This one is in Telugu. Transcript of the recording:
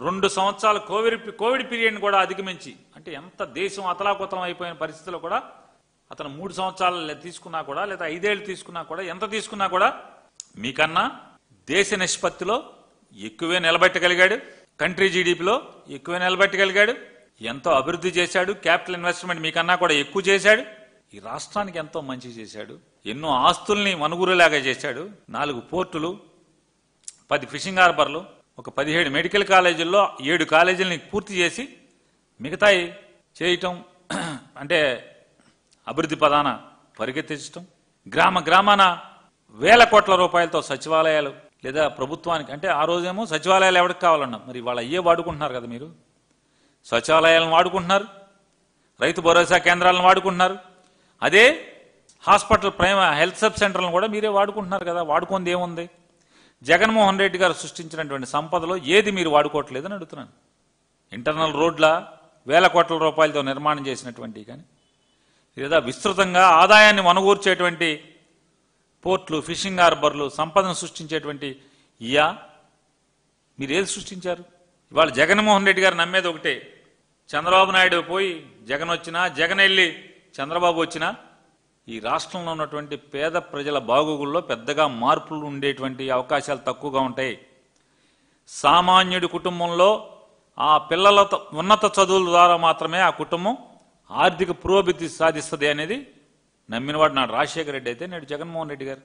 2 సంవత్సరాల కోవిడ్ పీరియడ్ని కూడా అధిగమించి, అంటే ఎంత దేశం అతలాకుతలం అయిపోయిన పరిస్థితుల్లో కూడా అతను 3 సంవత్సరాలు తీసుకున్నా కూడా, లేదా 5 ఏళ్ళు తీసుకున్నా కూడా, ఎంత తీసుకున్నా కూడా మీకన్నా దేశ నిష్పత్తిలో ఎక్కువే నిలబెట్టగలిగాడు. కంట్రీ జీడీపీలో ఎక్కువే నిలబెట్టగలిగాడు. ఎంతో అభివృద్ధి చేశాడు. క్యాపిటల్ ఇన్వెస్ట్మెంట్ మీకన్నా కూడా ఎక్కువ చేశాడు. ఈ రాష్ట్రానికి ఎంతో మంచి చేశాడు. ఎన్నో ఆస్తుల్ని మనుగురులాగా చేశాడు. 4 పోర్టులు, 10 ఫిషింగ్ హార్బర్లు, ఒక 17 మెడికల్ కాలేజీల్లో 7 కాలేజీలని పూర్తి చేసి మిగతాయి చేయటం, అంటే అభివృద్ధి పదాన పరిగెత్తించటం. గ్రామాన వేల కోట్ల రూపాయలతో సచివాలయాలు, లేదా ప్రభుత్వానికి, అంటే ఆ రోజేమో సచివాలయాలు ఎవరికి కావాలన్నా, మరి వాళ్ళు అయ్యే వాడుకుంటున్నారు కదా. మీరు సచివాలయాలను వాడుకుంటున్నారు, రైతు భరోసా కేంద్రాలను వాడుకుంటున్నారు, అదే హాస్పిటల్ హెల్త్ సబ్ సెంటర్లను కూడా మీరే వాడుకుంటున్నారు కదా. వాడుకుంది ఏముంది? జగన్మోహన్ రెడ్డి గారు సృష్టించినటువంటి సంపదలో ఏది మీరు వాడుకోవట్లేదని అడుగుతున్నాను. ఇంటర్నల్ రోడ్ల వేల కోట్ల రూపాయలతో నిర్మాణం చేసినటువంటి, కానీ లేదా విస్తృతంగా ఆదాయాన్ని వనగూర్చేటువంటి పోర్ట్లు, ఫిషింగ్ హార్బర్లు, సంపదను సృష్టించేటువంటి మీరు ఏది సృష్టించారు? ఇవాళ జగన్మోహన్ రెడ్డి గారు నమ్మేది ఒకటే, చంద్రబాబు నాయుడు పోయి జగన్ వచ్చినా, జగన్ వెళ్ళి చంద్రబాబు వచ్చినా ఈ రాష్ట్రంలో ఉన్నటువంటి పేద ప్రజల బాగోగుల్లో పెద్దగా మార్పులు ఉండేటువంటి అవకాశాలు తక్కువగా ఉంటాయి. సామాన్యుడి కుటుంబంలో ఆ పిల్లల ఉన్నత చదువుల ద్వారా మాత్రమే ఆ కుటుంబం ఆర్థిక పురోభివృద్ధి సాధిస్తుంది అనేది నమ్మినవాడు నాడు రాజశేఖర రెడ్డి అయితే నేడు జగన్మోహన్ రెడ్డి గారు.